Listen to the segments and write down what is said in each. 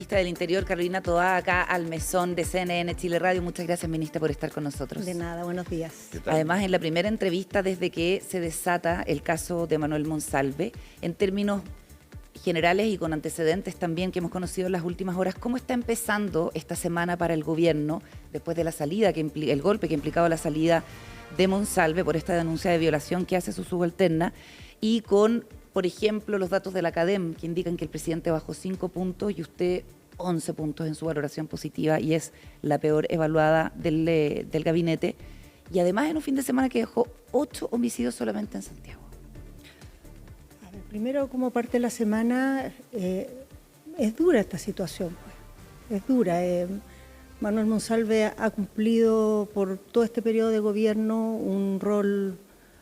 ministra del Interior, Carolina Toá, acá al mesón de CNN Chile Radio. Muchas gracias, ministra, por estar con nosotros. De nada, buenos días. Además, en la primera entrevista desde que se desata el caso de Manuel Monsalve, en términos generales y con antecedentes también que hemos conocido en las últimas horas, ¿cómo está empezando esta semana para el gobierno después de la salida, el golpe que implicaba la salida de Monsalve por esta denuncia de violación que hace su subalterna, y con, por ejemplo, los datos de la CADEM que indican que el presidente bajó 5 puntos y usted 11 puntos en su valoración positiva y es la peor evaluada del gabinete, y además en un fin de semana que dejó 8 homicidios solamente en Santiago? A ver, primero, como parte de la semana, es dura esta situación, pues. Es dura. Manuel Monsalve ha cumplido por todo este periodo de gobierno un rol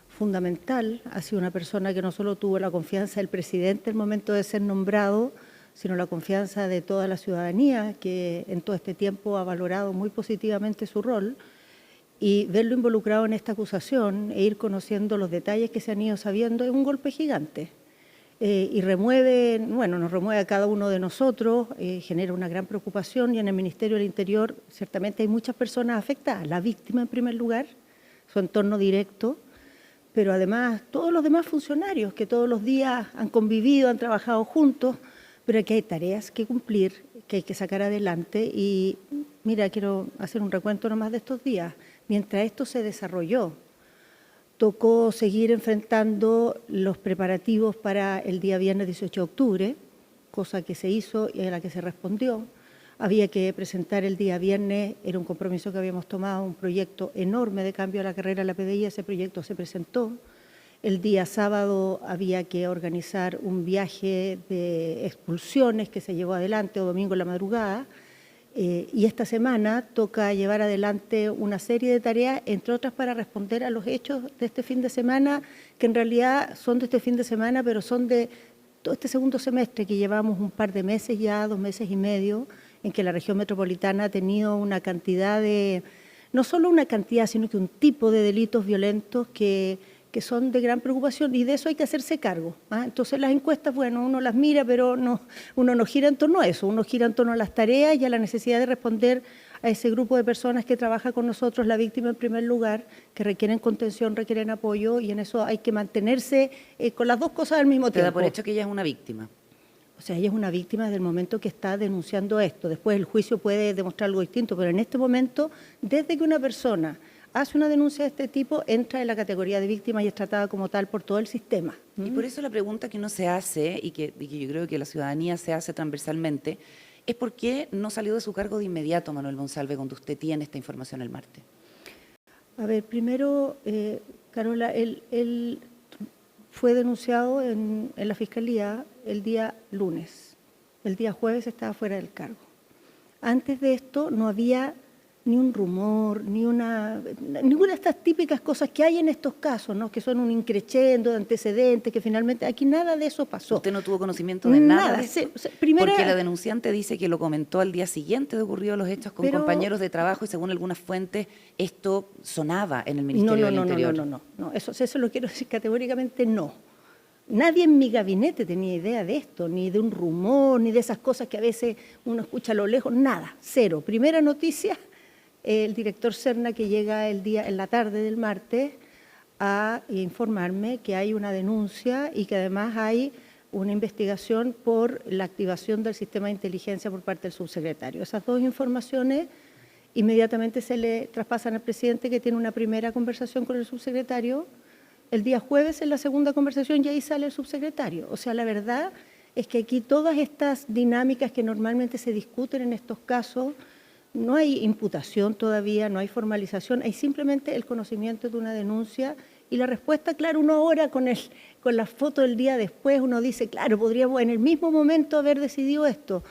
fundamental. Ha sido una persona que no solo tuvo la confianza del presidente en el momento de ser nombrado, sino la confianza de toda la ciudadanía, que en todo este tiempo ha valorado muy positivamente su rol. Y verlo involucrado en esta acusación e ir conociendo los detalles que se han ido sabiendo es un golpe gigante. Y remueve, bueno, nos remueve a cada uno de nosotros, genera una gran preocupación, y en el Ministerio del Interior ciertamente hay muchas personas afectadas, la víctima en primer lugar, su entorno directo, pero además todos los demás funcionarios que todos los días han convivido, han trabajado juntos, pero aquí hay tareas que cumplir, que hay que sacar adelante. Y mira, quiero hacer un recuento nomás de estos días. Mientras esto se desarrolló, tocó seguir enfrentando los preparativos para el día viernes 18 de octubre, cosa que se hizo y a la que se respondió. Había que presentar el día viernes, era un compromiso que habíamos tomado, un proyecto enorme de cambio a la carrera de la PDI, ese proyecto se presentó. El día sábado había que organizar un viaje de expulsiones que se llevó adelante, o domingo en la madrugada, y esta semana toca llevar adelante una serie de tareas, entre otras para responder a los hechos de este fin de semana, que en realidad son de este fin de semana, pero son de todo este segundo semestre que llevamos un par de meses ya, 2 meses y medio, en que la región metropolitana ha tenido una cantidad de, no solo una cantidad, sino que un tipo de delitos violentos que son de gran preocupación, y de eso hay que hacerse cargo. Entonces las encuestas, bueno, uno las mira, pero uno no gira en torno a eso, uno gira en torno a las tareas y a la necesidad de responder a ese grupo de personas que trabaja con nosotros, la víctima en primer lugar, que requieren contención, requieren apoyo, y en eso hay que mantenerse con las dos cosas al mismo tiempo. ¿Te da por hecho que ella es una víctima? O sea, ella es una víctima desde el momento que está denunciando esto. Después el juicio puede demostrar algo distinto, pero en este momento, desde que una persona hace una denuncia de este tipo, entra en la categoría de víctima y es tratada como tal por todo el sistema. Y por eso la pregunta que uno se hace, y que yo creo que la ciudadanía se hace transversalmente, es por qué no salió de su cargo de inmediato Manuel Monsalve cuando usted tiene esta información el martes. A ver, primero, Carola, él fue denunciado en la Fiscalía el día lunes. El día jueves estaba fuera del cargo. Antes de esto no había ni un rumor, ninguna de estas típicas cosas que hay en estos casos, ¿no? Que son un increchendo de antecedentes, que finalmente aquí nada de eso pasó. ¿Usted no tuvo conocimiento de nada de esto? Primero, porque la denunciante dice que lo comentó al día siguiente de ocurridos los hechos con compañeros de trabajo, y según algunas fuentes esto sonaba en el Ministerio del Interior. No, eso lo quiero decir categóricamente no. Nadie en mi gabinete tenía idea de esto, ni de un rumor, ni de esas cosas que a veces uno escucha a lo lejos, nada, cero. Primera noticia, el director Serna, que llega en la tarde del martes a informarme que hay una denuncia y que además hay una investigación por la activación del sistema de inteligencia por parte del subsecretario. Esas dos informaciones inmediatamente se le traspasan al presidente, que tiene una primera conversación con el subsecretario. El día jueves, en la segunda conversación, y ahí sale el subsecretario. O sea, la verdad es que aquí todas estas dinámicas que normalmente se discuten en estos casos, no hay imputación todavía, no hay formalización, hay simplemente el conocimiento de una denuncia y la respuesta. Claro, uno ahora con la foto del día después, uno dice, claro, podríamos en el mismo momento haber decidido esto,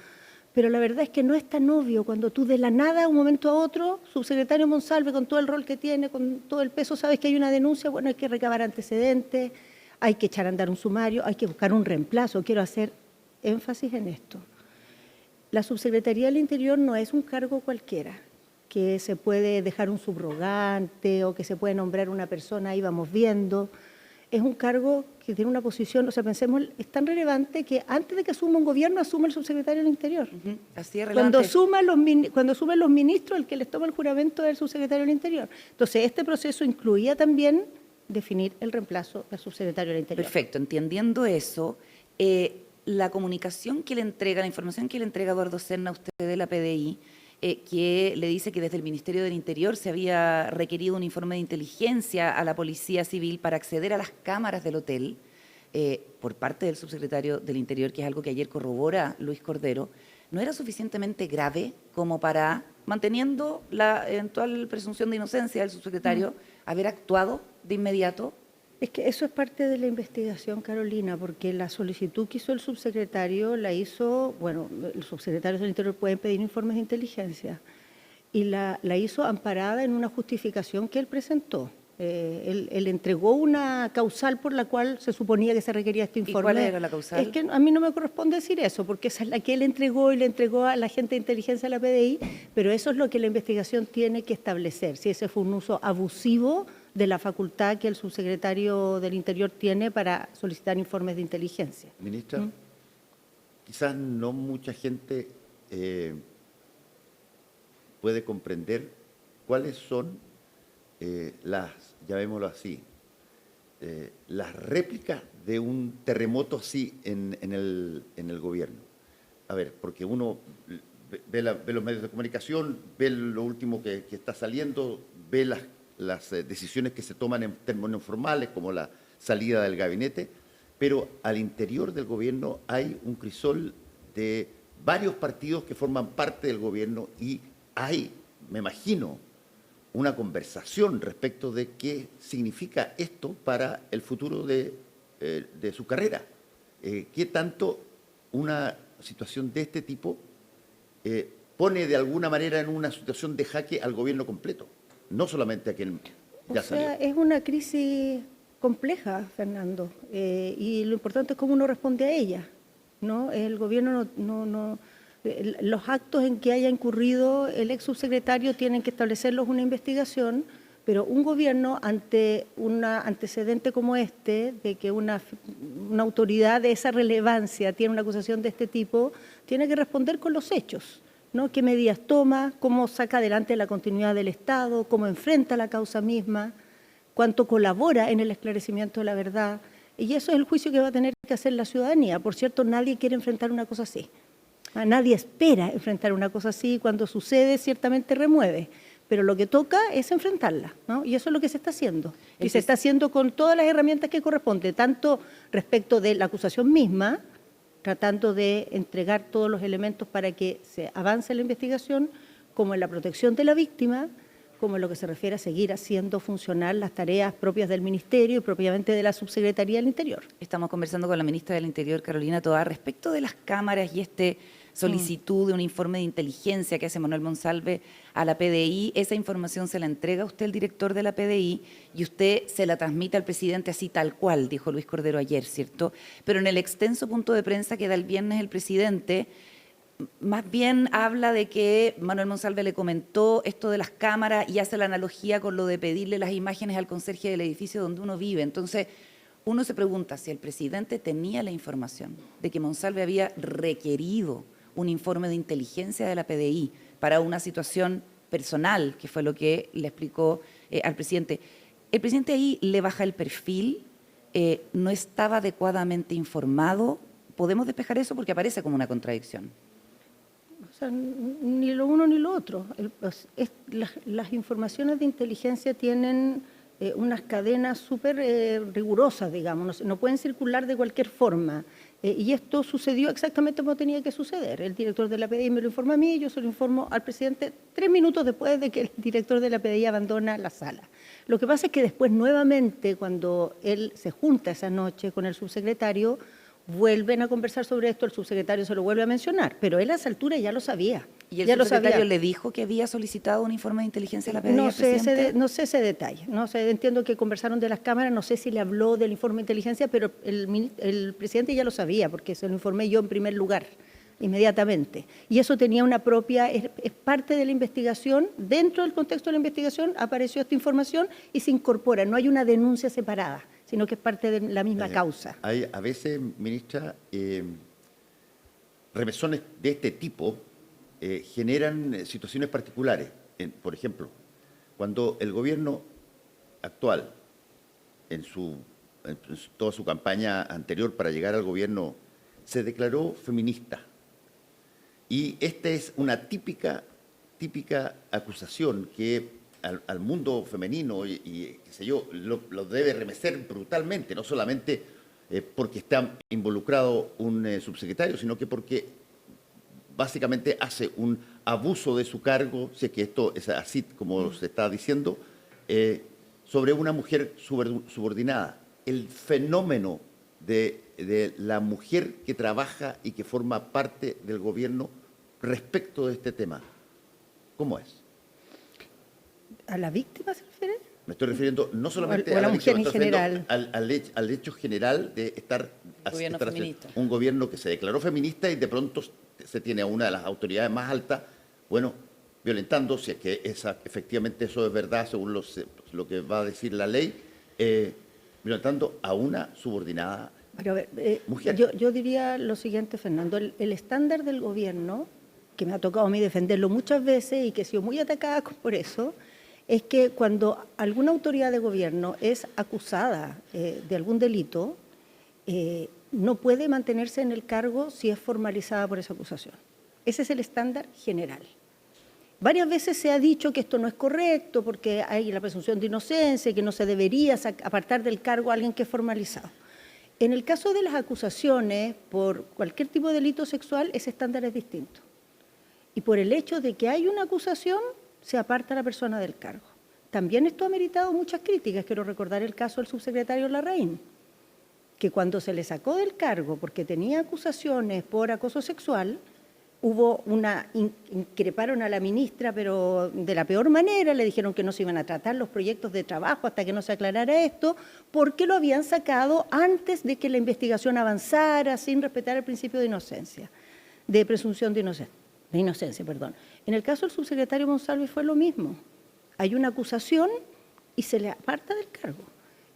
pero la verdad es que no es tan obvio cuando tú de la nada, un momento a otro, subsecretario Monsalve, con todo el rol que tiene, con todo el peso, sabes que hay una denuncia, bueno, hay que recabar antecedentes, hay que echar a andar un sumario, hay que buscar un reemplazo. Quiero hacer énfasis en esto. La Subsecretaría del Interior no es un cargo cualquiera, que se puede dejar un subrogante o que se puede nombrar una persona, ahí vamos viendo. Es un cargo que tiene una posición, o sea, pensemos, es tan relevante que antes de que asuma un gobierno, asume el subsecretario del Interior. Así es relevante. Cuando asumen los ministros, el que les toma el juramento es el subsecretario del Interior. Entonces, este proceso incluía también definir el reemplazo del subsecretario del Interior. Perfecto, entendiendo eso, la comunicación que le entrega, la información que le entrega Eduardo Serna a usted de la PDI, que le dice que desde el Ministerio del Interior se había requerido un informe de inteligencia a la Policía Civil para acceder a las cámaras del hotel por parte del subsecretario del Interior, que es algo que ayer corrobora Luis Cordero, ¿no era suficientemente grave como para, manteniendo la eventual presunción de inocencia del subsecretario, haber actuado de inmediato? Es que eso es parte de la investigación, Carolina, porque la solicitud que hizo el subsecretario la hizo, bueno, los subsecretarios del Interior pueden pedir informes de inteligencia, y la hizo amparada en una justificación que él presentó. Él entregó una causal por la cual se suponía que se requería este informe. ¿Y cuál era la causal? Es que a mí no me corresponde decir eso, porque esa es la que él entregó y le entregó a la gente de inteligencia de la PDI, pero eso es lo que la investigación tiene que establecer, si ese fue un uso abusivo de la facultad que el subsecretario del Interior tiene para solicitar informes de inteligencia. Ministra, quizás no mucha gente puede comprender cuáles son llamémoslo así, las réplicas de un terremoto así en el gobierno. A ver, porque uno ve los medios de comunicación, ve lo último que está saliendo, ve las decisiones que se toman en términos formales, como la salida del gabinete, pero al interior del gobierno hay un crisol de varios partidos que forman parte del gobierno y hay, me imagino, una conversación respecto de qué significa esto para el futuro de su carrera. ¿Qué tanto una situación de este tipo pone de alguna manera en una situación de jaque al gobierno completo? No solamente a quien ya salió. Es una crisis compleja, Fernando, y lo importante es cómo uno responde a ella, ¿no? El gobierno los actos en que haya incurrido el ex subsecretario tienen que establecerlos una investigación, pero un gobierno ante un antecedente como este, de que una autoridad de esa relevancia tiene una acusación de este tipo, tiene que responder con los hechos, ¿no? ¿Qué medidas toma? ¿Cómo saca adelante la continuidad del Estado? ¿Cómo enfrenta la causa misma? ¿Cuánto colabora en el esclarecimiento de la verdad? Y eso es el juicio que va a tener que hacer la ciudadanía. Por cierto, nadie quiere enfrentar una cosa así. Nadie espera enfrentar una cosa así. Cuando sucede, ciertamente remueve. Pero lo que toca es enfrentarla, ¿no? Y eso es lo que se está haciendo. Y se está haciendo con todas las herramientas que corresponden, tanto respecto de la acusación misma, tratando de entregar todos los elementos para que se avance la investigación, como en la protección de la víctima, como en lo que se refiere a seguir haciendo funcionar las tareas propias del Ministerio y propiamente de la Subsecretaría del Interior. Estamos conversando con la ministra del Interior, Carolina Tovar, respecto de las cámaras y solicitud de un informe de inteligencia que hace Manuel Monsalve a la PDI. Esa información se la entrega a usted, el director de la PDI, y usted se la transmite al presidente así tal cual, dijo Luis Cordero ayer, ¿cierto? Pero en el extenso punto de prensa que da el viernes el presidente, más bien habla de que Manuel Monsalve le comentó esto de las cámaras y hace la analogía con lo de pedirle las imágenes al conserje del edificio donde uno vive. Entonces, uno se pregunta si el presidente tenía la información de que Monsalve había requerido un informe de inteligencia de la PDI para una situación personal, que fue lo que le explicó al presidente. El presidente ahí le baja el perfil, no estaba adecuadamente informado. ¿Podemos despejar eso? Porque aparece como una contradicción. O sea, ni lo uno ni lo otro. Las informaciones de inteligencia tienen unas cadenas súper rigurosas, digamos, no pueden circular de cualquier forma. Y esto sucedió exactamente como tenía que suceder. El director de la PDI me lo informa a mí, yo se lo informo al presidente 3 minutos después de que el director de la PDI abandona la sala. Lo que pasa es que después nuevamente, cuando él se junta esa noche con el subsecretario, vuelven a conversar sobre esto, el subsecretario se lo vuelve a mencionar, pero él a esa altura ya lo sabía. ¿Y el subsecretario le dijo que había solicitado un informe de inteligencia a la PDI? No sé ese detalle. No sé, entiendo que conversaron de las cámaras, no sé si le habló del informe de inteligencia, pero el presidente ya lo sabía, porque se lo informé yo en primer lugar, inmediatamente. Y eso tenía una propia, es parte de la investigación, dentro del contexto de la investigación apareció esta información y se incorpora, no hay una denuncia separada. sino que es parte de la misma causa. Hay a veces, ministra, remesones de este tipo generan situaciones particulares. Por ejemplo, cuando el gobierno actual, en toda su campaña anterior para llegar al gobierno, se declaró feminista. Y esta es una típica acusación que al mundo femenino y qué sé yo, lo debe remecer brutalmente, no solamente porque está involucrado un subsecretario, sino que porque básicamente hace un abuso de su cargo, si es que esto es así como se está diciendo, sobre una mujer subordinada. El fenómeno de la mujer que trabaja y que forma parte del gobierno respecto de este tema, ¿cómo es? ¿A la víctima se refiere? Me estoy refiriendo no solamente o a la mujer víctima, en general. al hecho general de estar un gobierno que se declaró feminista y de pronto se tiene a una de las autoridades más altas, bueno, violentando, si es que efectivamente eso es verdad según lo que va a decir la ley, violentando a una subordinada Pero a ver, mujer. Yo diría lo siguiente, Fernando, el estándar del gobierno, que me ha tocado a mí defenderlo muchas veces y que he sido muy atacada por eso, es que cuando alguna autoridad de gobierno es acusada de algún delito, no puede mantenerse en el cargo si es formalizada por esa acusación. Ese es el estándar general. Varias veces se ha dicho que esto no es correcto porque hay la presunción de inocencia y que no se debería apartar del cargo a alguien que es formalizado. En el caso de las acusaciones por cualquier tipo de delito sexual, ese estándar es distinto. Y por el hecho de que hay una acusación, se aparta a la persona del cargo. También esto ha meritado muchas críticas. Quiero recordar el caso del subsecretario Larraín, que cuando se le sacó del cargo porque tenía acusaciones por acoso sexual, increparon a la ministra, pero de la peor manera, le dijeron que no se iban a tratar los proyectos de trabajo hasta que no se aclarara esto, porque lo habían sacado antes de que la investigación avanzara, sin respetar el principio de inocencia, de presunción de inocencia. En el caso del subsecretario Monsalve fue lo mismo. Hay una acusación y se le aparta del cargo.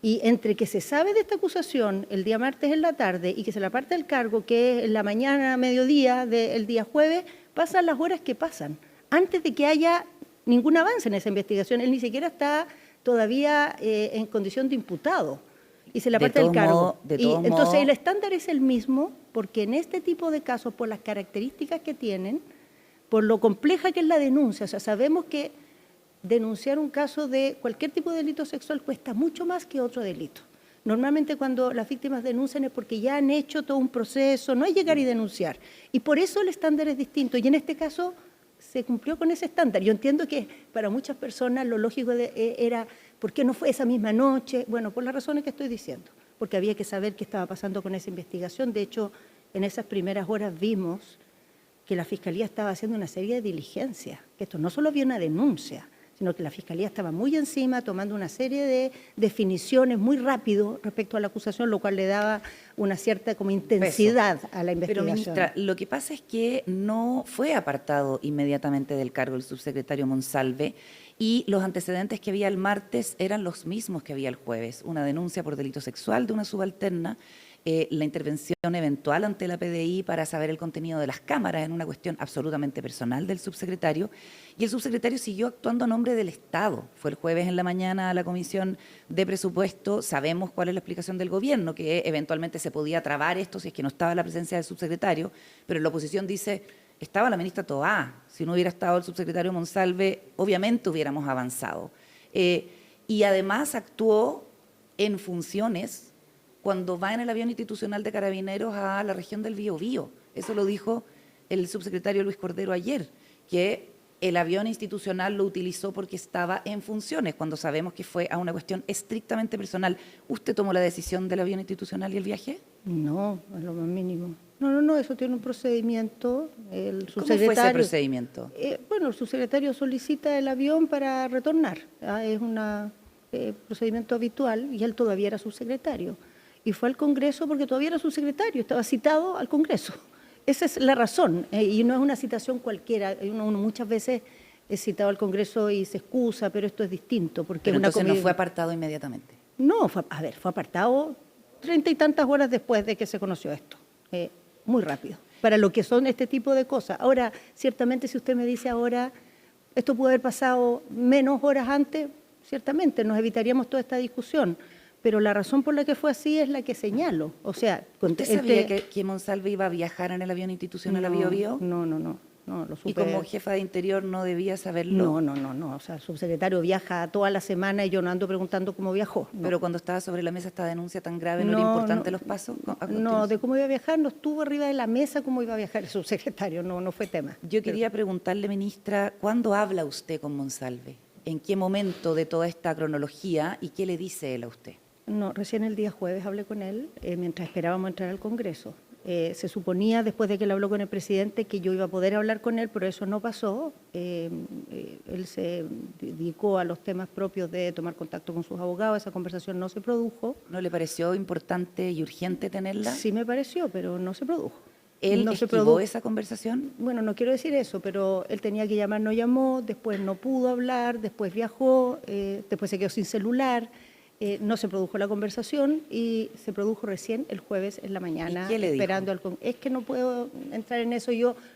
Y entre que se sabe de esta acusación el día martes en la tarde y que se le aparta del cargo, que es en la mañana, mediodía del día jueves, pasan las horas que pasan, antes de que haya ningún avance en esa investigación. Él ni siquiera está todavía en condición de imputado y se le aparta del cargo. Entonces el estándar es el mismo, porque en este tipo de casos, por las características que tienen, por lo compleja que es la denuncia, o sea, sabemos que denunciar un caso de cualquier tipo de delito sexual cuesta mucho más que otro delito. Normalmente cuando las víctimas denuncian es porque ya han hecho todo un proceso, no es llegar y denunciar. Y por eso el estándar es distinto. Y en este caso se cumplió con ese estándar. Yo entiendo que para muchas personas lo lógico era, ¿por qué no fue esa misma noche? Bueno, por las razones que estoy diciendo. Porque había que saber qué estaba pasando con esa investigación. De hecho, en esas primeras horas vimos que la Fiscalía estaba haciendo una serie de diligencias. Que esto no solo había una denuncia, sino que la Fiscalía estaba muy encima, tomando una serie de definiciones muy rápido respecto a la acusación, lo cual le daba una cierta como intensidad a la investigación. Pero, ministra, lo que pasa es que no fue apartado inmediatamente del cargo el subsecretario Monsalve y los antecedentes que había el martes eran los mismos que había el jueves. Una denuncia por delito sexual de una subalterna, la intervención eventual ante la PDI para saber el contenido de las cámaras en una cuestión absolutamente personal del subsecretario, y el subsecretario siguió actuando a nombre del Estado. Fue el jueves en la mañana a la Comisión de Presupuesto, sabemos cuál es la explicación del gobierno, que eventualmente se podía trabar esto si es que no estaba la presencia del subsecretario, pero la oposición dice, estaba la ministra Toá, si no hubiera estado el subsecretario Monsalve, obviamente hubiéramos avanzado. Y además actuó en funciones cuando va en el avión institucional de Carabineros a la región del Biobío. Eso lo dijo el subsecretario Luis Cordero ayer, que el avión institucional lo utilizó porque estaba en funciones, cuando sabemos que fue a una cuestión estrictamente personal. ¿Usted tomó la decisión del avión institucional y el viaje? No, a lo más mínimo. No, eso tiene un procedimiento. ¿Cómo fue ese procedimiento? Bueno, el subsecretario solicita el avión para retornar. Es un procedimiento habitual y él todavía era subsecretario. Y fue al Congreso porque todavía era subsecretario, estaba citado al Congreso. Esa es la razón, y no es una citación cualquiera. Uno muchas veces es citado al Congreso y se excusa, pero esto es distinto. Pero entonces no fue apartado inmediatamente. No, fue apartado 30 y tantas horas después de que se conoció esto. Muy rápido, para lo que son este tipo de cosas. Ahora, ciertamente, si usted me dice ahora, esto pudo haber pasado menos horas antes, ciertamente nos evitaríamos toda esta discusión. Pero la razón por la que fue así es la que señalo. O sea, ¿usted sabía que Monsalve iba a viajar en el avión institucional a Biobío? No, lo supe. ¿Y como jefa de Interior no debía saberlo? No. O sea, el subsecretario viaja toda la semana y yo no ando preguntando cómo viajó. No. Pero cuando estaba sobre la mesa esta denuncia tan grave, ¿no era importante los pasos? No, de cómo iba a viajar, no estuvo arriba de la mesa cómo iba a viajar el subsecretario, no fue tema. Yo quería preguntarle, ministra, ¿cuándo habla usted con Monsalve? ¿En qué momento de toda esta cronología y qué le dice él a usted? No, recién el día jueves hablé con él, mientras esperábamos entrar al Congreso. Se suponía, después de que él habló con el presidente, que yo iba a poder hablar con él, pero eso no pasó. Él se dedicó a los temas propios de tomar contacto con sus abogados, esa conversación no se produjo. ¿No le pareció importante y urgente tenerla? Sí me pareció, pero no se produjo. ¿Él no esquivó esa conversación? Bueno, no quiero decir eso, pero él tenía que llamar, no llamó, después no pudo hablar, después viajó, después se quedó sin celular. No se produjo la conversación y se produjo recién el jueves en la mañana. ¿Y qué le esperando dijo? Es que no puedo entrar en eso,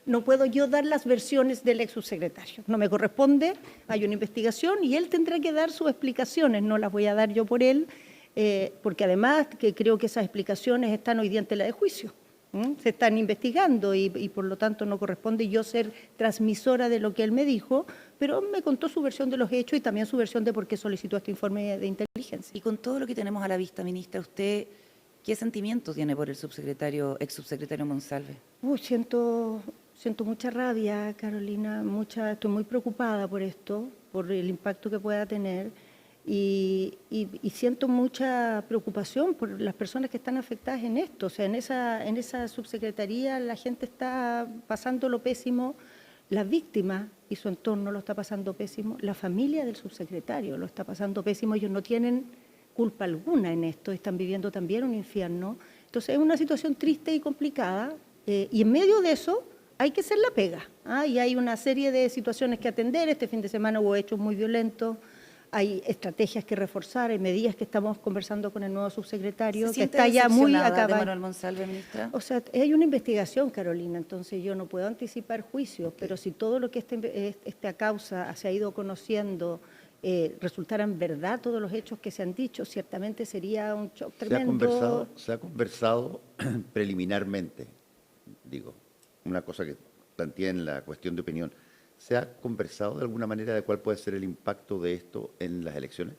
no puedo dar las versiones del ex subsecretario. No me corresponde, hay una investigación y él tendrá que dar sus explicaciones, no las voy a dar yo por él, porque además que creo que esas explicaciones están hoy día en tela de juicio. Se están investigando y por lo tanto no corresponde yo ser transmisora de lo que él me dijo, pero me contó su versión de los hechos y también su versión de por qué solicitó este informe de inteligencia. Y con todo lo que tenemos a la vista, ministra, ¿usted qué sentimiento tiene por el ex subsecretario Monsalve? Siento mucha rabia, Carolina, estoy muy preocupada por esto, por el impacto que pueda tener. Y siento mucha preocupación por las personas que están afectadas en esto. O sea, en esa subsecretaría la gente está pasando lo pésimo, la víctima y su entorno lo está pasando pésimo, la familia del subsecretario lo está pasando pésimo, ellos no tienen culpa alguna en esto, están viviendo también un infierno. Entonces es una situación triste y complicada y en medio de eso hay que hacer la pega. Y hay una serie de situaciones que atender. Este fin de semana hubo hechos muy violentos. Hay estrategias que reforzar, hay medidas que estamos conversando con el nuevo subsecretario, que está ya muy acabado. ¿De Manuel Monsalve, ministra? O sea, hay una investigación, Carolina, entonces yo no puedo anticipar juicios, pero si todo lo que esta causa se ha ido conociendo resultaran verdad todos los hechos que se han dicho, ciertamente sería un shock tremendo. Se ha conversado preliminarmente, digo, una cosa que planteé en la cuestión de opinión. ¿Se ha conversado de alguna manera de cuál puede ser el impacto de esto en las elecciones?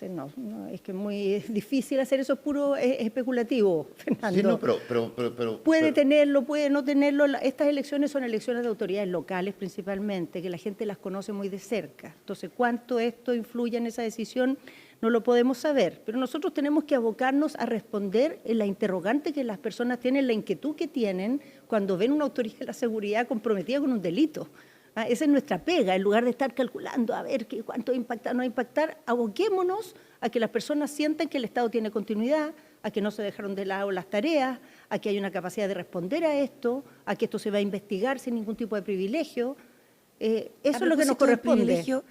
No, es que es muy difícil hacer eso, puro especulativo, Fernando. Sí, no, pero puede tenerlo, puede no tenerlo. Estas elecciones son elecciones de autoridades locales principalmente, que la gente las conoce muy de cerca. Entonces, cuánto esto influye en esa decisión no lo podemos saber, pero nosotros tenemos que abocarnos a responder en la interrogante que las personas tienen, la inquietud que tienen cuando ven una autoridad de la seguridad comprometida con un delito. Esa es nuestra pega, en lugar de estar calculando a ver cuánto va a impactar, no va a impactar, aboquémonos a que las personas sientan que el Estado tiene continuidad, a que no se dejaron de lado las tareas, a que hay una capacidad de responder a esto, a que esto se va a investigar sin ningún tipo de privilegio. Eso es lo que nos corresponde.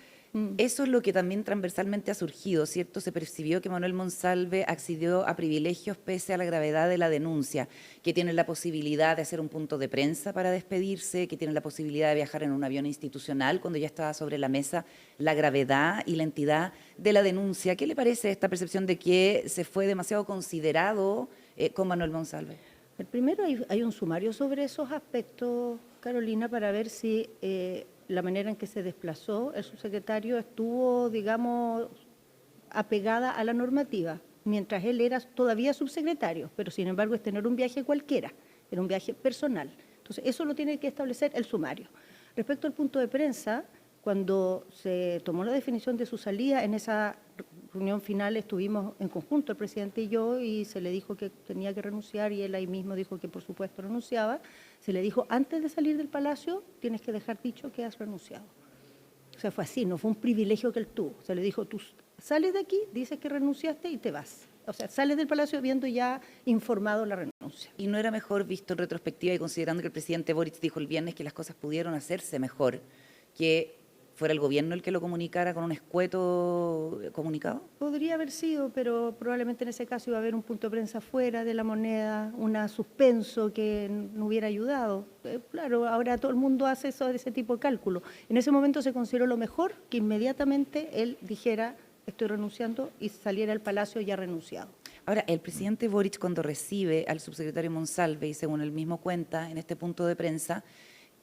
Eso es lo que también transversalmente ha surgido, ¿cierto? Se percibió que Manuel Monsalve accedió a privilegios pese a la gravedad de la denuncia, que tiene la posibilidad de hacer un punto de prensa para despedirse, que tiene la posibilidad de viajar en un avión institucional cuando ya estaba sobre la mesa la gravedad y la entidad de la denuncia. ¿Qué le parece esta percepción de que se fue demasiado considerado con Manuel Monsalve? Primero hay un sumario sobre esos aspectos, Carolina, para ver si la manera en que se desplazó el subsecretario estuvo, digamos, apegada a la normativa, mientras él era todavía subsecretario, pero sin embargo este no era un viaje cualquiera, era un viaje personal. Entonces eso lo tiene que establecer el sumario. Respecto al punto de prensa, cuando se tomó la definición de su salida, en esa reunión final estuvimos en conjunto el presidente y yo, y se le dijo que tenía que renunciar y él ahí mismo dijo que por supuesto renunciaba. Se le dijo, antes de salir del palacio tienes que dejar dicho que has renunciado. O sea, fue así, no fue un privilegio que él tuvo. Se le dijo, tú sales de aquí, dices que renunciaste y te vas. O sea, sales del palacio habiendo ya informado la renuncia. ¿Y no era mejor, visto en retrospectiva y considerando que el presidente Boric dijo el viernes que las cosas pudieron hacerse mejor, que fuera el gobierno el que lo comunicara con un escueto comunicado? Podría haber sido, pero probablemente en ese caso iba a haber un punto de prensa fuera de la moneda, un suspenso que no hubiera ayudado. Claro, ahora todo el mundo hace ese tipo de cálculo. En ese momento se consideró lo mejor que inmediatamente él dijera estoy renunciando y saliera al Palacio ya renunciado. Ahora, el presidente Boric, cuando recibe al subsecretario Monsalve, y según él mismo cuenta en este punto de prensa,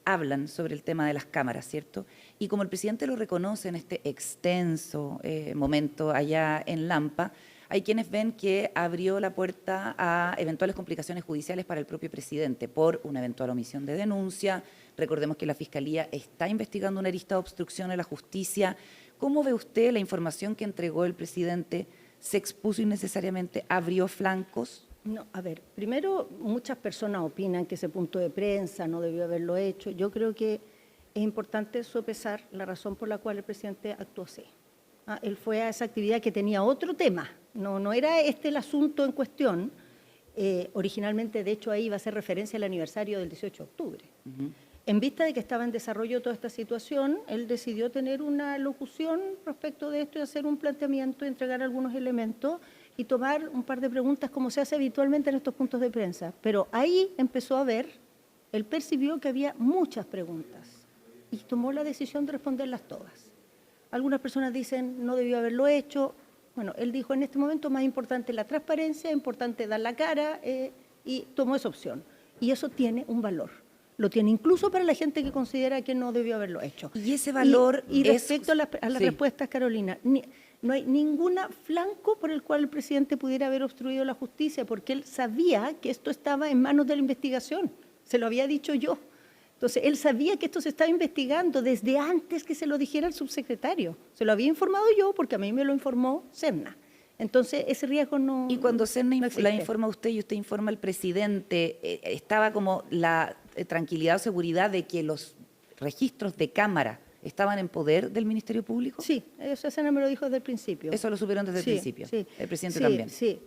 hablan sobre el tema de las cámaras, ¿cierto? Y como el presidente lo reconoce en este extenso momento allá en Lampa, hay quienes ven que abrió la puerta a eventuales complicaciones judiciales para el propio presidente por una eventual omisión de denuncia. Recordemos que la Fiscalía está investigando una arista de obstrucción a la justicia. ¿Cómo ve usted la información que entregó el presidente? ¿Se expuso innecesariamente? ¿Abrió flancos? No, a ver, primero muchas personas opinan que ese punto de prensa no debió haberlo hecho. Yo creo que es importante sopesar la razón por la cual el presidente actuó así. Él fue a esa actividad que tenía otro tema, no era este el asunto en cuestión. Originalmente, de hecho, ahí iba a hacer referencia al aniversario del 18 de octubre. En vista de que estaba en desarrollo toda esta situación, él decidió tener una locución respecto de esto y hacer un planteamiento, entregar algunos elementos y tomar un par de preguntas como se hace habitualmente en estos puntos de prensa. Pero ahí empezó a ver, él percibió que había muchas preguntas y tomó la decisión de responderlas todas. Algunas personas dicen no debió haberlo hecho. Bueno, él dijo en este momento más importante la transparencia, importante dar la cara y tomó esa opción. Y eso tiene un valor. Lo tiene incluso para la gente que considera que no debió haberlo hecho. Y ese valor y respecto a las sí. respuestas, Carolina, no hay ningún flanco por el cual el presidente pudiera haber obstruido la justicia, porque él sabía que esto estaba en manos de la investigación, se lo había dicho yo. Entonces, él sabía que esto se estaba investigando desde antes que se lo dijera el subsecretario. Se lo había informado yo porque a mí me lo informó Serna. Entonces, ese riesgo no. Y cuando Serna no la informa a usted y usted informa al presidente, ¿estaba como la tranquilidad o seguridad de que los registros de cámara estaban en poder del Ministerio Público? Sí, eso Serna me lo dijo desde el principio. Eso lo supieron desde el principio. Sí, el presidente también. Sí.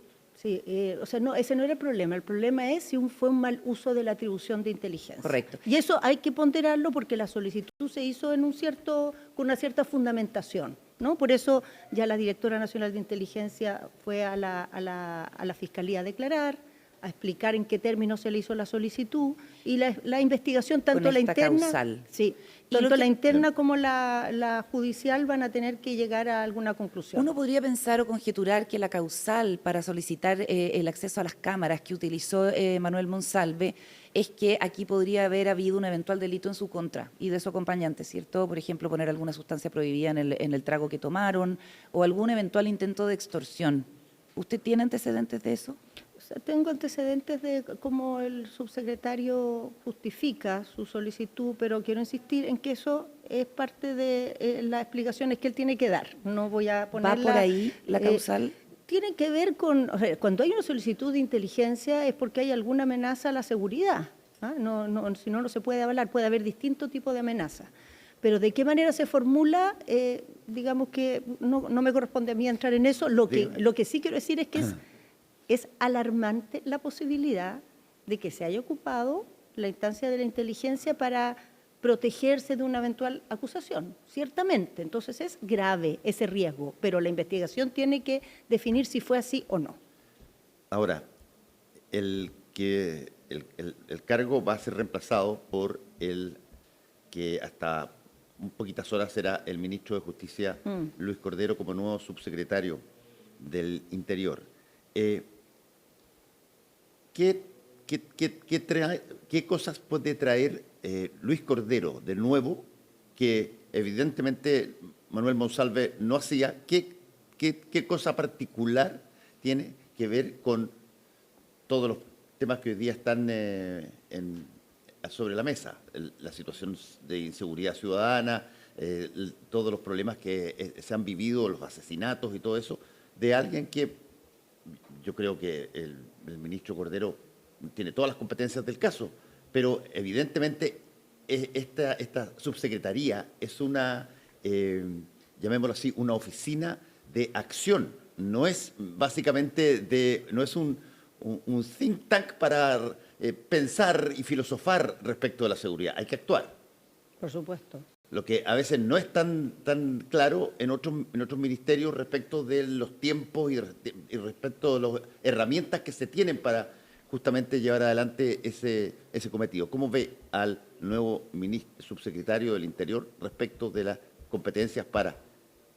O sea, no, ese no era el problema. El problema es si fue un mal uso de la atribución de inteligencia. Correcto. Y eso hay que ponderarlo porque la solicitud se hizo con una cierta fundamentación, ¿no? Por eso ya la Directora Nacional de Inteligencia fue a la Fiscalía a declarar, a explicar en qué términos se le hizo la solicitud y la investigación, tanto la interna, causal. Sí, tanto la interna como la judicial van a tener que llegar a alguna conclusión. Uno podría pensar o conjeturar que la causal para solicitar el acceso a las cámaras que utilizó Manuel Monsalve es que aquí podría haber habido un eventual delito en su contra y de su acompañante, ¿cierto? Por ejemplo, poner alguna sustancia prohibida en el trago que tomaron o algún eventual intento de extorsión. ¿Usted tiene antecedentes de eso? Tengo antecedentes de cómo el subsecretario justifica su solicitud, pero quiero insistir en que eso es parte de las explicaciones que él tiene que dar. No voy a ponerla. ¿Va por ahí la causal? Tiene que ver con, o sea, cuando hay una solicitud de inteligencia es porque hay alguna amenaza a la seguridad. Si no, no se puede avalar, puede haber distintos tipos de amenazas. Pero de qué manera se formula, digamos que no me corresponde a mí entrar en eso. Lo que sí quiero decir es que es alarmante la posibilidad de que se haya ocupado la instancia de la inteligencia para protegerse de una eventual acusación, ciertamente. Entonces es grave ese riesgo, pero la investigación tiene que definir si fue así o no. Ahora, el cargo va a ser reemplazado por el que hasta un poquitas horas será el ministro de Justicia, Luis Cordero, como nuevo subsecretario del Interior. ¿Qué cosas puede traer Luis Cordero de nuevo que evidentemente Manuel Monsalve no hacía? ¿Qué cosa particular tiene que ver con todos los temas que hoy día están sobre la mesa? La situación de inseguridad ciudadana, todos los problemas que se han vivido, los asesinatos y todo eso, de alguien que yo creo que el ministro Cordero tiene todas las competencias del caso, pero evidentemente esta subsecretaría es una, llamémoslo así, una oficina de acción. No es básicamente no es un think tank para pensar y filosofar respecto de la seguridad. Hay que actuar. Por supuesto. Lo que a veces no es tan claro en otros ministerios respecto de los tiempos y respecto de las herramientas que se tienen para justamente llevar adelante ese cometido. ¿Cómo ve al nuevo subsecretario del Interior respecto de las competencias para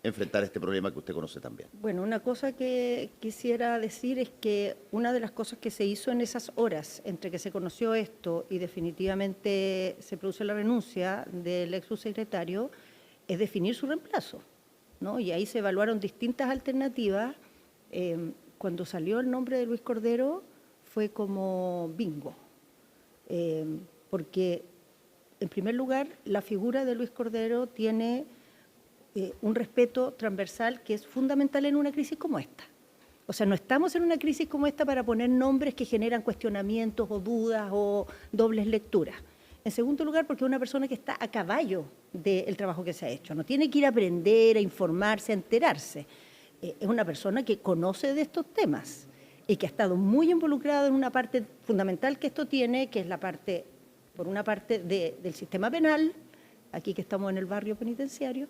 enfrentar este problema que usted conoce también? Bueno, una cosa que quisiera decir es que una de las cosas que se hizo en esas horas entre que se conoció esto y definitivamente se produce la renuncia del ex subsecretario es definir su reemplazo, ¿no? Y ahí se evaluaron distintas alternativas. Cuando salió el nombre de Luis Cordero fue como bingo, porque en primer lugar la figura de Luis Cordero tiene un respeto transversal que es fundamental en una crisis como esta. O sea, no estamos en una crisis como esta para poner nombres que generan cuestionamientos o dudas o dobles lecturas. En segundo lugar, porque es una persona que está a caballo del trabajo que se ha hecho. No tiene que ir a aprender, a informarse, a enterarse. Es una persona que conoce de estos temas y que ha estado muy involucrado en una parte fundamental que esto tiene, que es la parte, por una parte, del sistema penal, aquí que estamos en el barrio penitenciario,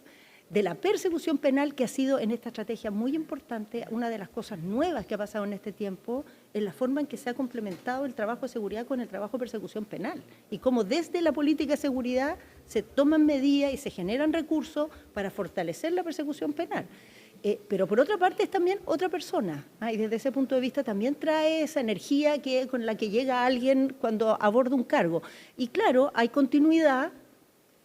de la persecución penal, que ha sido en esta estrategia muy importante. Una de las cosas nuevas que ha pasado en este tiempo es la forma en que se ha complementado el trabajo de seguridad con el trabajo de persecución penal y cómo desde la política de seguridad se toman medidas y se generan recursos para fortalecer la persecución penal. Pero por otra parte es también otra persona, y desde ese punto de vista también trae esa energía con la que llega alguien cuando aborda un cargo. Y claro, hay continuidad.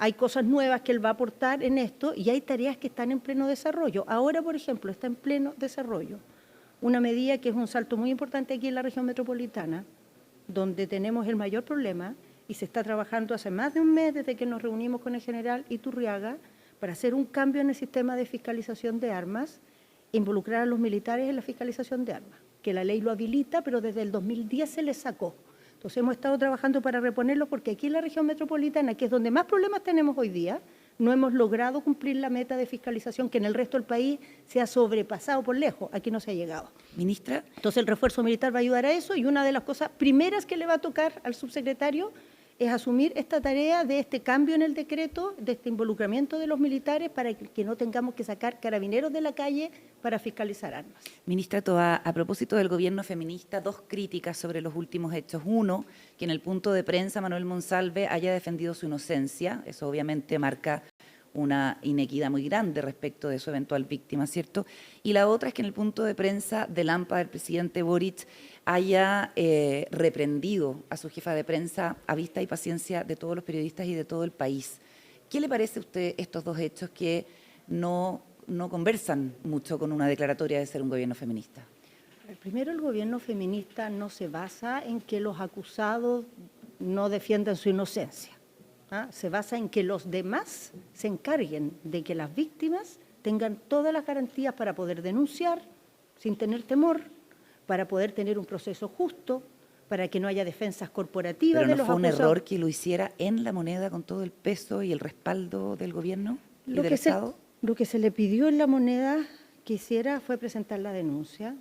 Hay cosas nuevas que él va a aportar en esto y hay tareas que están en pleno desarrollo. Ahora, por ejemplo, está en pleno desarrollo una medida que es un salto muy importante aquí en la región metropolitana, donde tenemos el mayor problema y se está trabajando hace más de un mes desde que nos reunimos con el general Iturriaga para hacer un cambio en el sistema de fiscalización de armas, involucrar a los militares en la fiscalización de armas, que la ley lo habilita, pero desde el 2010 se le sacó. Entonces hemos estado trabajando para reponerlo porque aquí en la región metropolitana, que es donde más problemas tenemos hoy día, no hemos logrado cumplir la meta de fiscalización que en el resto del país se ha sobrepasado por lejos. Aquí no se ha llegado. Ministra. Entonces el refuerzo militar va a ayudar a eso y una de las cosas primeras que le va a tocar al subsecretario es asumir esta tarea de este cambio en el decreto, de este involucramiento de los militares para que no tengamos que sacar carabineros de la calle para fiscalizar armas. Ministra Toá, a propósito del gobierno feminista, dos críticas sobre los últimos hechos. Uno, que en el punto de prensa Manuel Monsalve haya defendido su inocencia. Eso obviamente marca una inequidad muy grande respecto de su eventual víctima, ¿cierto? Y la otra es que en el punto de prensa del AMPA del presidente Boric haya reprendido a su jefa de prensa a vista y paciencia de todos los periodistas y de todo el país. ¿Qué le parece a usted estos dos hechos que no conversan mucho con una declaratoria de ser un gobierno feminista? Primero, el gobierno feminista no se basa en que los acusados no defiendan su inocencia. Se basa en que los demás se encarguen de que las víctimas tengan todas las garantías para poder denunciar sin tener temor, para poder tener un proceso justo, para que no haya defensas corporativas de los acusados. ¿Pero no fue un error que lo hiciera en La Moneda con todo el peso y el respaldo del gobierno y del Estado? Lo que se le pidió en La Moneda que hiciera fue presentar la renuncia,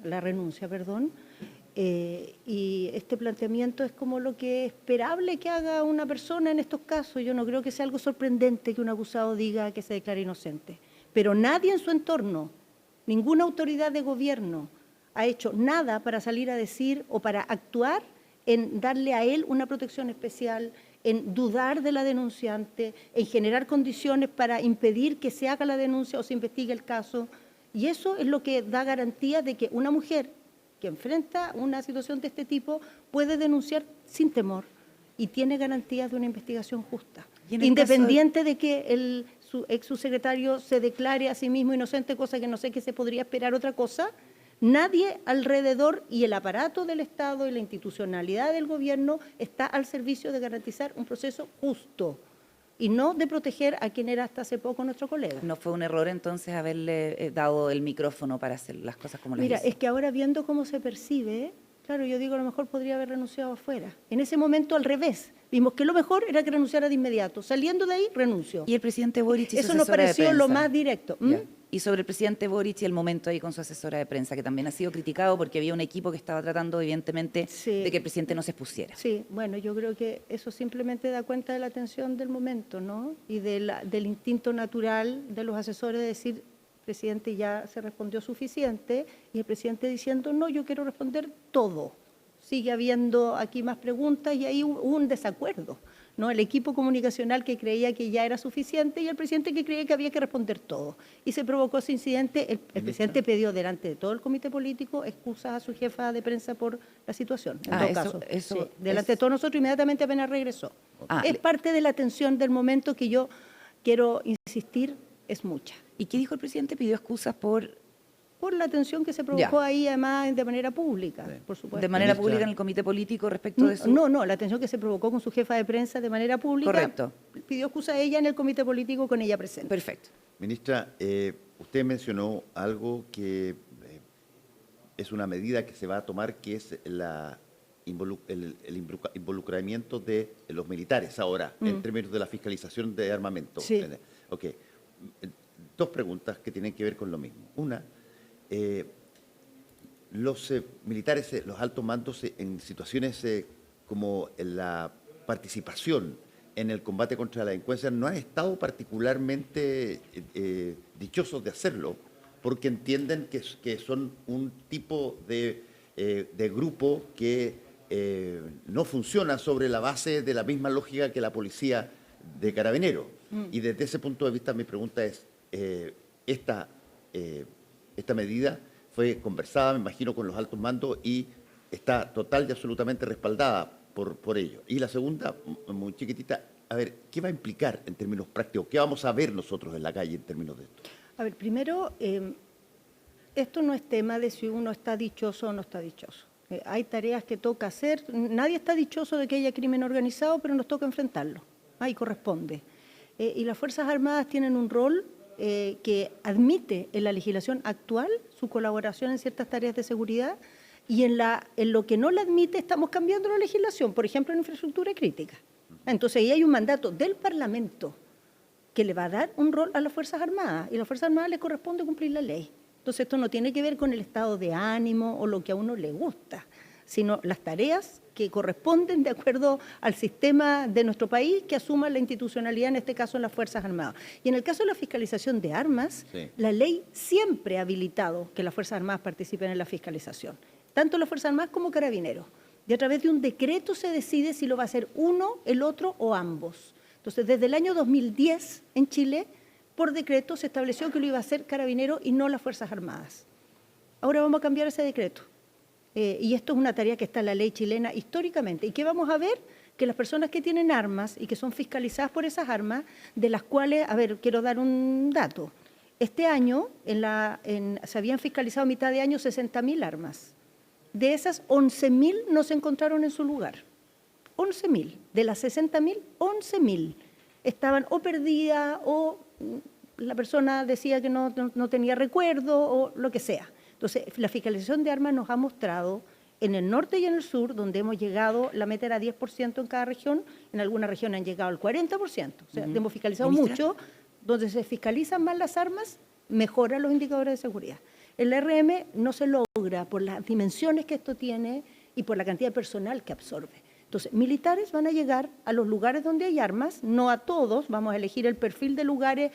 y este planteamiento es como lo que es esperable que haga una persona en estos casos. Yo no creo que sea algo sorprendente que un acusado diga que se declara inocente, pero nadie en su entorno, ninguna autoridad de gobierno ha hecho nada para salir a decir o para actuar en darle a él una protección especial, en dudar de la denunciante, en generar condiciones para impedir que se haga la denuncia o se investigue el caso. Y eso es lo que da garantía de que una mujer que enfrenta una situación de este tipo puede denunciar sin temor y tiene garantías de una investigación justa, independiente de que su ex subsecretario se declare a sí mismo inocente, cosa que no sé que se podría esperar otra cosa. Nadie alrededor y el aparato del Estado y la institucionalidad del gobierno está al servicio de garantizar un proceso justo y no de proteger a quien era hasta hace poco nuestro colega. ¿No fue un error entonces haberle dado el micrófono para hacer las cosas como las hizo? Mira, es que ahora viendo cómo se percibe, claro, yo digo a lo mejor podría haber renunciado afuera. En ese momento al revés, vimos que lo mejor era que renunciara de inmediato. Saliendo de ahí, renunció. Y el presidente Boric hizo eso nos asesora de pareció prensa. lo más directo. Ya. Y sobre el presidente Boric y el momento ahí con su asesora de prensa, que también ha sido criticado porque había un equipo que estaba tratando, evidentemente, Sí. de que el presidente no se expusiera. Sí, bueno, yo creo que eso simplemente da cuenta de la tensión del momento, ¿no? Y del instinto natural de los asesores de decir, presidente, ya se respondió suficiente, y el presidente diciendo, no, yo quiero responder todo. Sigue habiendo aquí más preguntas y ahí hubo un desacuerdo, ¿no? El equipo comunicacional que creía que ya era suficiente y el presidente que creía que había que responder todo. Y se provocó ese incidente. El presidente pidió delante de todo el comité político excusas a su jefa de prensa por la situación, en todo caso. Sí, delante de todos nosotros, inmediatamente apenas regresó. Es parte de la tensión del momento que yo quiero insistir, es mucha. ¿Y qué dijo el presidente? ¿Pidió excusas por la tensión que se provocó ahí, además, de manera pública, por supuesto. ¿De manera pública en el comité político respecto de eso? No, la tensión que se provocó con su jefa de prensa de manera pública. Correcto. Pidió excusa a ella en el comité político con ella presente. Perfecto. Ministra, usted mencionó algo que es una medida que se va a tomar, que es el involucramiento de los militares ahora, en términos de la fiscalización de armamento. Sí. Ok. Dos preguntas que tienen que ver con lo mismo. Una, los militares, los altos mandos, en situaciones como la participación en el combate contra la delincuencia, no han estado particularmente dichosos de hacerlo, porque entienden que son un tipo de grupo que no funciona sobre la base de la misma lógica que la policía de Carabineros. Y desde ese punto de vista mi pregunta es, esta medida fue conversada, me imagino, con los altos mandos y está total y absolutamente respaldada por ellos. Y la segunda, muy chiquitita, a ver, ¿qué va a implicar en términos prácticos? ¿Qué vamos a ver nosotros en la calle en términos de esto? A ver, primero, esto no es tema de si uno está dichoso o no está dichoso. Hay tareas que toca hacer. Nadie está dichoso de que haya crimen organizado, pero nos toca enfrentarlo. Ahí corresponde. Y las Fuerzas Armadas tienen un rol que admite en la legislación actual su colaboración en ciertas tareas de seguridad, y en lo que no la admite estamos cambiando la legislación, por ejemplo, en infraestructura crítica. Entonces ahí hay un mandato del Parlamento que le va a dar un rol a las Fuerzas Armadas, y a las Fuerzas Armadas les corresponde cumplir la ley. Entonces esto no tiene que ver con el estado de ánimo o lo que a uno le gusta, sino las tareas que corresponden de acuerdo al sistema de nuestro país que asuma la institucionalidad, en este caso las Fuerzas Armadas. Y en el caso de la fiscalización de armas, la ley siempre ha habilitado que las Fuerzas Armadas participen en la fiscalización, tanto las Fuerzas Armadas como Carabineros. Y a través de un decreto se decide si lo va a hacer uno, el otro o ambos. Entonces, desde el año 2010 en Chile, por decreto se estableció que lo iba a hacer Carabineros y no las Fuerzas Armadas. Ahora vamos a cambiar ese decreto. Y esto es una tarea que está en la ley chilena históricamente. ¿Y qué vamos a ver? Que las personas que tienen armas y que son fiscalizadas por esas armas, de las cuales, a ver, quiero dar un dato. Este año se habían fiscalizado a mitad de año 60.000 armas. De esas, 11.000 no se encontraron en su lugar. 11.000. De las 60.000, 11.000 estaban o perdidas o la persona decía que no tenía recuerdo o lo que sea. Entonces, la fiscalización de armas nos ha mostrado en el norte y en el sur, donde hemos llegado, la meta era 10% en cada región, en alguna región han llegado al 40%. O sea, hemos fiscalizado mucho. Donde se fiscalizan más las armas, mejoran los indicadores de seguridad. El RM no se logra por las dimensiones que esto tiene y por la cantidad de personal que absorbe. Entonces, militares van a llegar a los lugares donde hay armas, no a todos, vamos a elegir el perfil de lugares,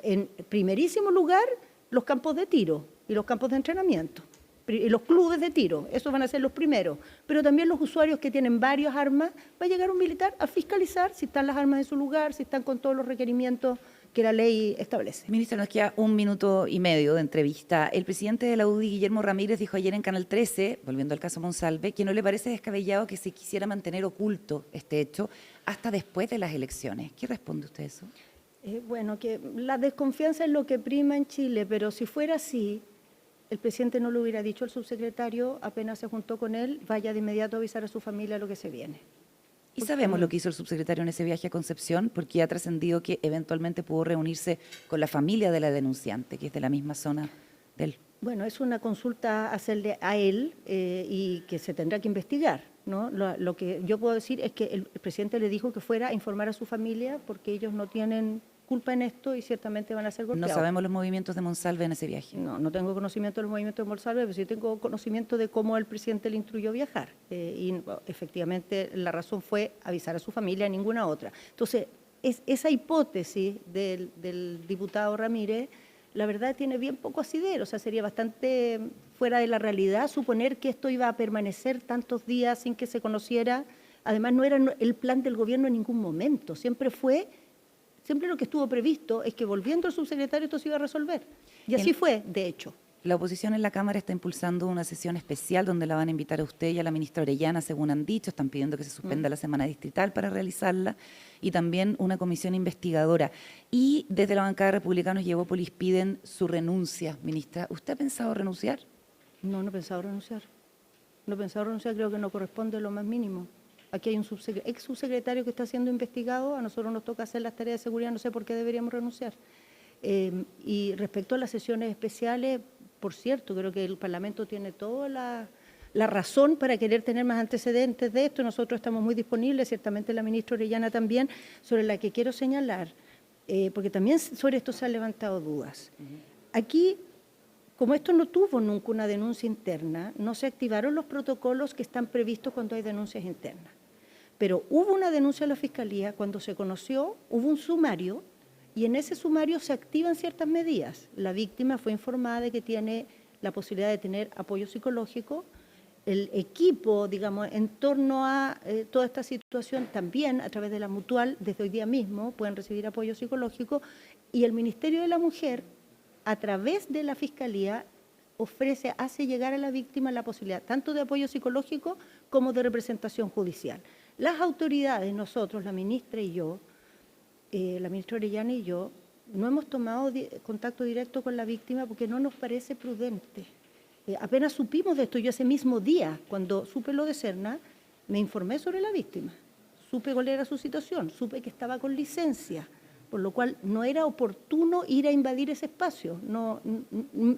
en primerísimo lugar, los campos de tiro y los campos de entrenamiento, y los clubes de tiro, esos van a ser los primeros, pero también los usuarios que tienen varias armas, va a llegar un militar a fiscalizar si están las armas en su lugar, si están con todos los requerimientos que la ley establece. Ministra, nos queda 1 minuto y medio de entrevista. El presidente de la UDI, Guillermo Ramírez, dijo ayer en Canal 13, volviendo al caso Monsalve, que no le parece descabellado que se quisiera mantener oculto este hecho hasta después de las elecciones. ¿Qué responde usted a eso? Bueno, que la desconfianza es lo que prima en Chile, pero si fuera así, el presidente no lo hubiera dicho al subsecretario, apenas se juntó con él, vaya de inmediato a avisar a su familia lo que se viene. ¿Y sabemos lo que hizo el subsecretario en ese viaje a Concepción? Porque ha trascendido que eventualmente pudo reunirse con la familia de la denunciante, que es de la misma zona de él. Bueno, es una consulta hacerle a él y que se tendrá que investigar, ¿no? Lo que yo puedo decir es que el presidente le dijo que fuera a informar a su familia porque ellos no tienen culpa en esto y ciertamente van a ser golpeados. No sabemos los movimientos de Monsalve en ese viaje. No tengo conocimiento de los movimientos de Monsalve, pero sí tengo conocimiento de cómo el presidente le instruyó viajar. Efectivamente, la razón fue avisar a su familia, ninguna otra. Entonces, esa hipótesis del diputado Ramírez, la verdad tiene bien poco asidero, o sea, sería bastante fuera de la realidad suponer que esto iba a permanecer tantos días sin que se conociera. Además, no era el plan del gobierno en ningún momento, siempre lo que estuvo previsto es que volviendo el subsecretario esto se iba a resolver. Y así fue, de hecho. La oposición en la Cámara está impulsando una sesión especial donde la van a invitar a usted y a la ministra Orellana, según han dicho. Están pidiendo que se suspenda la semana distrital para realizarla y también una comisión investigadora. Y desde la bancada de Republicanos y Evópolis piden su renuncia, ministra. ¿Usted ha pensado renunciar? No he pensado renunciar. No he pensado renunciar, creo que no corresponde lo más mínimo. Aquí hay un ex subsecretario que está siendo investigado, a nosotros nos toca hacer las tareas de seguridad, no sé por qué deberíamos renunciar. Y respecto a las sesiones especiales, por cierto, creo que el Parlamento tiene toda la razón para querer tener más antecedentes de esto. Nosotros estamos muy disponibles, ciertamente la ministra Orellana también, sobre la que quiero señalar, porque también sobre esto se han levantado dudas. Aquí, como esto no tuvo nunca una denuncia interna, no se activaron los protocolos que están previstos cuando hay denuncias internas. Pero hubo una denuncia a la Fiscalía, cuando se conoció, hubo un sumario, y en ese sumario se activan ciertas medidas. La víctima fue informada de que tiene la posibilidad de tener apoyo psicológico. El equipo, digamos, en torno a toda esta situación, también a través de la Mutual, desde hoy día mismo, pueden recibir apoyo psicológico. Y el Ministerio de la Mujer, a través de la Fiscalía, hace llegar a la víctima la posibilidad tanto de apoyo psicológico como de representación judicial. Las autoridades, nosotros, la ministra y yo, la ministra Orellana y yo, no hemos tomado contacto directo con la víctima porque no nos parece prudente. Apenas supimos de esto, yo ese mismo día, cuando supe lo de Serna, me informé sobre la víctima, supe cuál era su situación, supe que estaba con licencia, por lo cual no era oportuno ir a invadir ese espacio,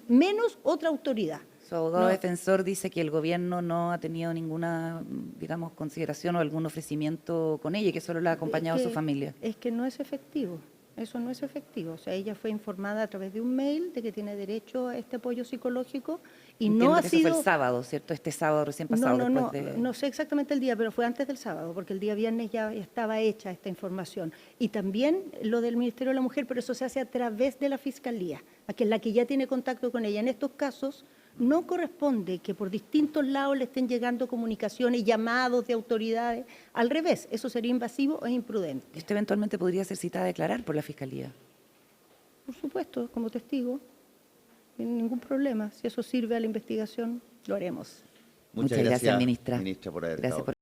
menos otra autoridad. Su abogado defensor dice que el gobierno no ha tenido ninguna, digamos, consideración o algún ofrecimiento con ella y que solo la ha acompañado su familia. Es que no es efectivo, eso no es efectivo. O sea, ella fue informada a través de un mail de que tiene derecho a este apoyo psicológico y Entiendo no ha que sido... Eso fue el sábado, ¿cierto? Este sábado recién pasado. No sé exactamente el día, pero fue antes del sábado, porque el día viernes ya estaba hecha esta información. Y también lo del Ministerio de la Mujer, pero eso se hace a través de la Fiscalía, que es la que ya tiene contacto con ella. En estos casos no corresponde que por distintos lados le estén llegando comunicaciones, llamados de autoridades. Al revés, eso sería invasivo e imprudente. ¿Usted eventualmente podría ser citada a declarar por la Fiscalía? Por supuesto, como testigo, sin ningún problema. Si eso sirve a la investigación, lo haremos. Muchas gracias, ministra. Ministra, por haber Gracias estado. por